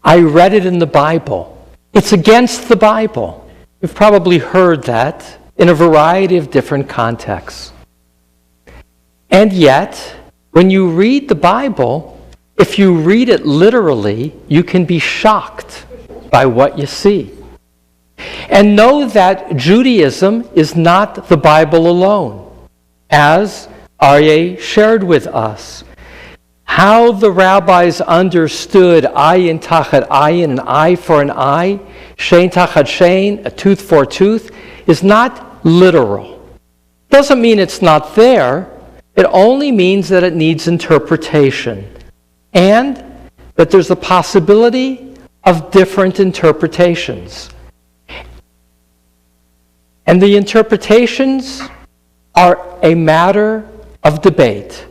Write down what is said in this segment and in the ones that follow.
I read it in the Bible. It's against the Bible. You've probably heard that in a variety of different contexts. And yet, when you read the Bible, if you read it literally, you can be shocked by what you see. And know that Judaism is not the Bible alone, as Aryeh shared with us. How the rabbis understood ayin tachat ayin, an eye for an eye, shein tachat shein, a tooth for a tooth, is not literal. Doesn't mean it's not there. It only means that it needs interpretation, and that there's a possibility of different interpretations. And the interpretations are a matter of debate.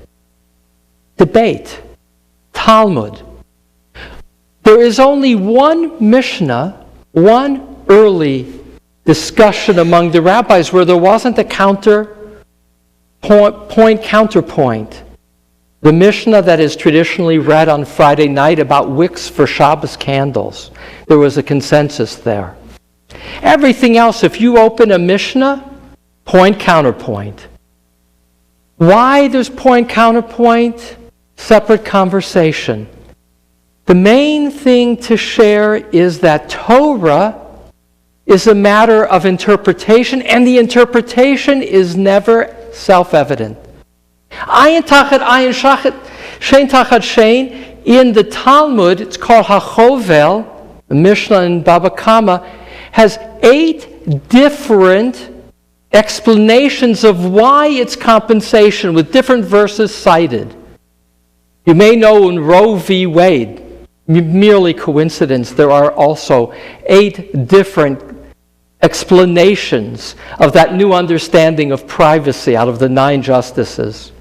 Talmud. There is only one Mishnah, one early discussion among the rabbis where there wasn't a counterpoint. The Mishnah that is traditionally read on Friday night about wicks for Shabbos candles. There was a consensus there. Everything else, if you open a Mishnah, point, counterpoint. Why there's point, counterpoint? Separate conversation. The main thing to share is that Torah is a matter of interpretation, and the interpretation is never self-evident. Ayin tachat ayin, shein tachat shein. In the Talmud, it's called HaChovel, the Mishnah in Baba Kama, has 8 different explanations of why it's compensation, with different verses cited. You may know in Roe v. Wade, merely coincidence, there are also 8 different explanations of that new understanding of privacy out of the 9 justices.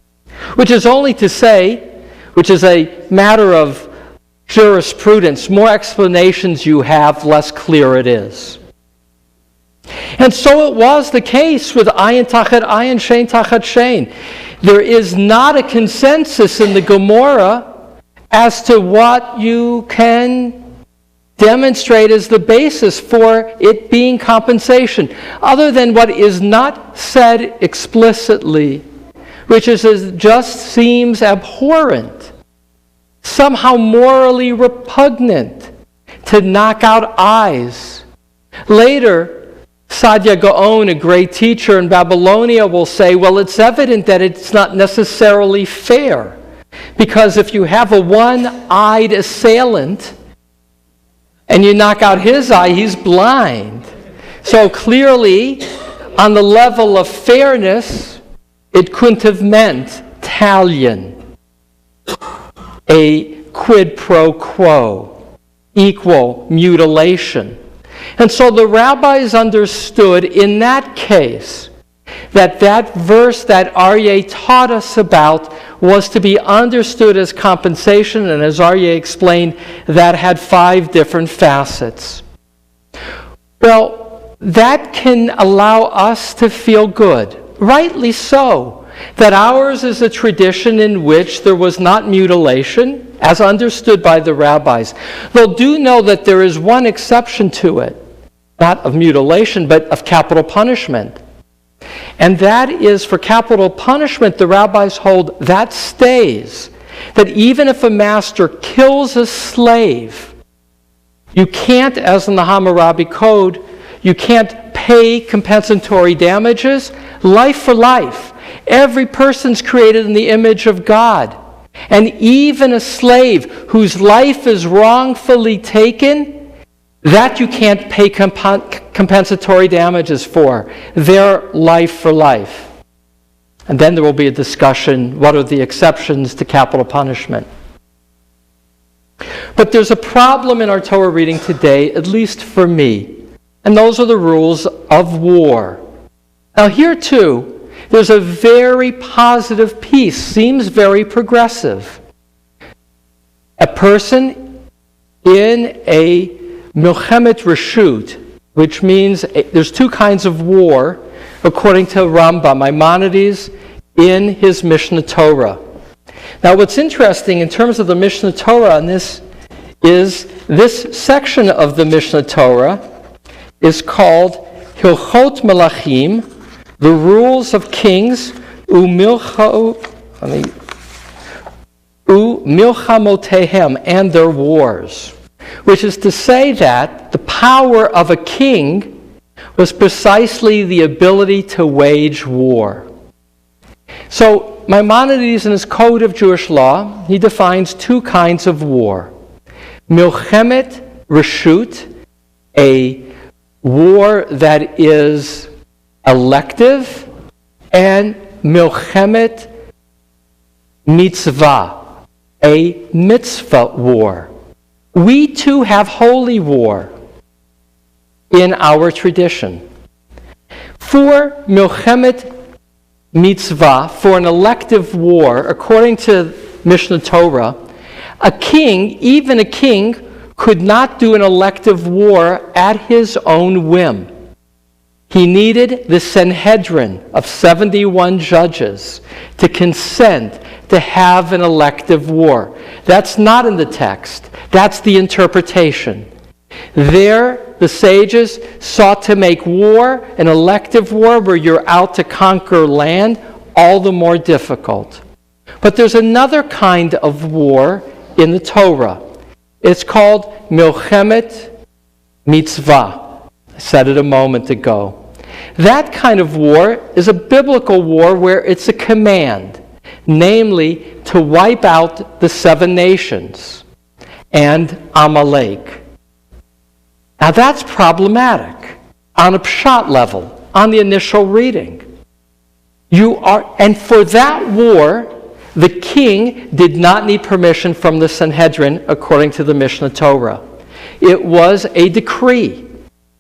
Which is only to say, which is a matter of jurisprudence, more explanations you have, less clear it is. And so it was the case with ayin tachat ayin, shein tachat shein. There is not a consensus in the Gemara as to what you can demonstrate as the basis for it being compensation, other than what is not said explicitly, which is just seems abhorrent, somehow morally repugnant, to knock out eyes. Later, Sadia Gaon, a great teacher in Babylonia, will say, well, it's evident that it's not necessarily fair, because if you have a one-eyed assailant and you knock out his eye, he's blind. So clearly, on the level of fairness, it couldn't have meant talion, a quid pro quo, equal mutilation. And so the rabbis understood in that case that verse that Aryeh taught us about was to be understood as compensation, and as Aryeh explained, that had 5 different facets. Well, that can allow us to feel good, rightly so, that ours is a tradition in which there was not mutilation, as understood by the rabbis. Though do know that there is one exception to it, not of mutilation, but of capital punishment. And that is, for capital punishment, the rabbis hold that stays, that even if a master kills a slave, you can't, as in the Hammurabi Code, you can't pay compensatory damages. Life for life. Every person's created in the image of God. And even a slave whose life is wrongfully taken, that you can't pay compensatory damages for. Their life for life. And then there will be a discussion, what are the exceptions to capital punishment? But there's a problem in our Torah reading today, at least for me. And those are the rules of war. Now here too, there's a very positive piece, seems very progressive. A person in a Milchemet Reshut, which means there's 2 kinds of war, according to Rambam, Maimonides, in his Mishnah Torah. Now what's interesting in terms of the Mishnah Torah on this is this section of the Mishnah Torah is called Hilchot Melachim, the rules of kings, Milchamotehem, and their wars, which is to say that the power of a king was precisely the ability to wage war. So Maimonides, in his Code of Jewish Law, he defines two kinds of war. Milchemet Reshut, a war that is elective, and Milchemet Mitzvah, a mitzvah war. We too have holy war in our tradition. For Milchemet Mitzvah, for an elective war, according to Mishnah Torah, a king, even a king, could not do an elective war at his own whim. He needed the Sanhedrin of 71 judges to consent to have an elective war. That's not in the text. That's the interpretation. There, the sages sought to make war, an elective war where you're out to conquer land, all the more difficult. But there's another kind of war in the Torah. It's called Milchemet Mitzvah. I said it a moment ago. That kind of war is a biblical war where it's a command, namely to wipe out the 7 nations and Amalek. Now that's problematic on a pshat level, on the initial reading. And for that war, the king did not need permission from the Sanhedrin, according to the Mishnah Torah. It was a decree,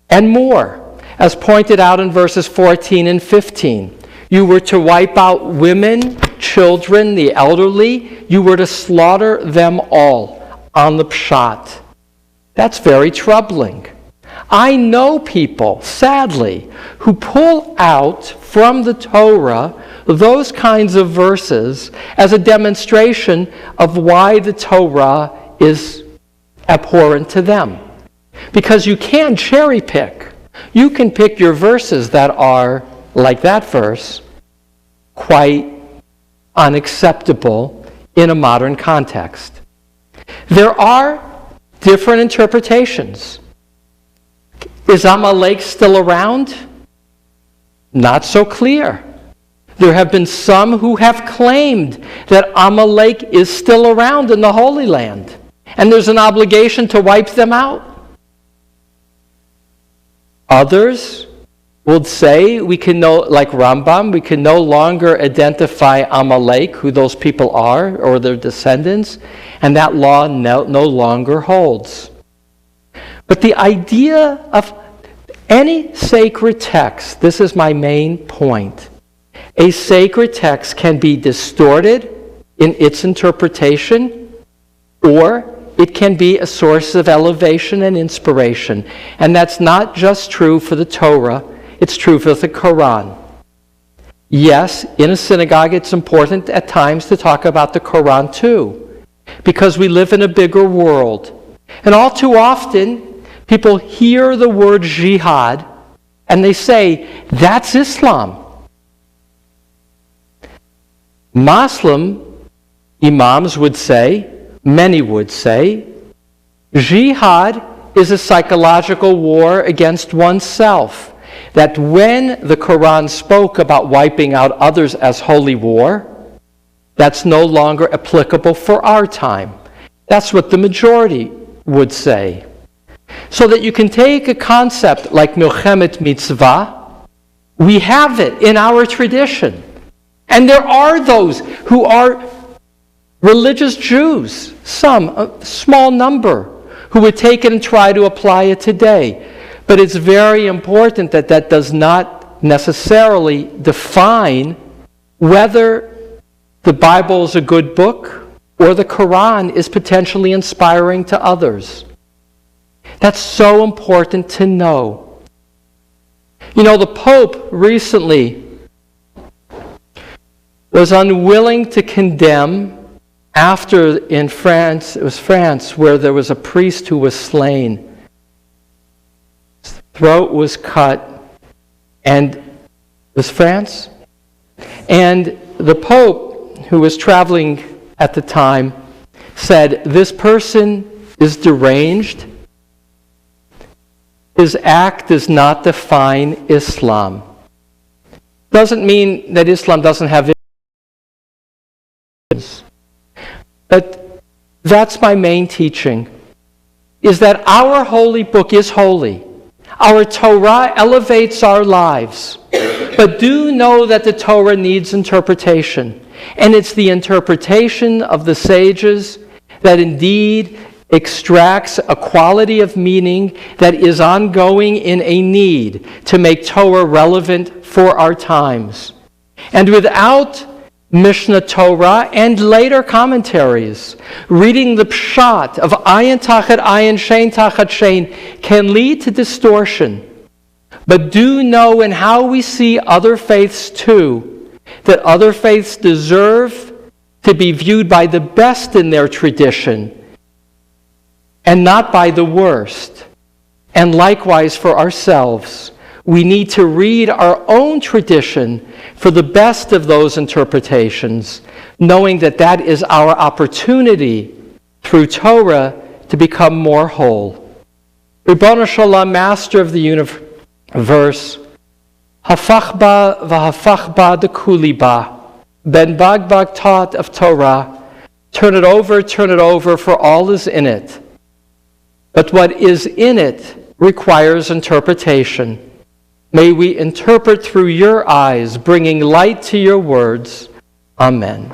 and more, as pointed out in verses 14 and 15. You were to wipe out women, children, the elderly. You were to slaughter them all on the pshat. That's very troubling. I know people, sadly, who pull out from the Torah those kinds of verses as a demonstration of why the Torah is abhorrent to them. Because you can cherry pick. You can pick your verses that are, like that verse, quite unacceptable in a modern context. There are different interpretations. Is Amalek still around? Not so clear. There have been some who have claimed that Amalek is still around in the Holy Land, and there's an obligation to wipe them out. Others would say like Rambam, we can no longer identify Amalek, who those people are, or their descendants, and that law no longer holds. But the idea of any sacred text, this is my main point, a sacred text can be distorted in its interpretation, or it can be a source of elevation and inspiration. And that's not just true for the Torah, it's true for the Quran. Yes, in a synagogue it's important at times to talk about the Quran too, because we live in a bigger world. And all too often, people hear the word jihad and they say, that's Islam. Muslim imams would say, many would say, jihad is a psychological war against oneself. That when the Quran spoke about wiping out others as holy war, that's no longer applicable for our time. That's what the majority would say. So that you can take a concept like Milchemet Mitzvah, we have it in our tradition. And there are those who are religious Jews, some, a small number, who would take it and try to apply it today. But it's very important that that does not necessarily define whether the Bible is a good book or the Quran is potentially inspiring to others. That's so important to know. You know, the Pope recently was unwilling to condemn after in France, it was France, where there was a priest who was slain. His throat was cut, and it was France. And the Pope, who was traveling at the time, said, "This person is deranged. His act does not define Islam." Doesn't mean that Islam doesn't have issues. But that's my main teaching, is that our holy book is holy. Our Torah elevates our lives. But do know that the Torah needs interpretation. And it's the interpretation of the sages that indeed extracts a quality of meaning that is ongoing in a need to make Torah relevant for our times. And without Mishnah Torah and later commentaries, reading the pshat of ayin tachat ayin, shein tachat shein can lead to distortion. But do know in how we see other faiths too, that other faiths deserve to be viewed by the best in their tradition and not by the worst. And likewise for ourselves, we need to read our own tradition for the best of those interpretations, knowing that that is our opportunity through Torah to become more whole. Ribono Shalom, Master of the universe, hafach ba v'hafach ba dekuli ba, ben bagbag taught of Torah, turn it over, for all is in it. But what is in it requires interpretation. May we interpret through your eyes, bringing light to your words. Amen.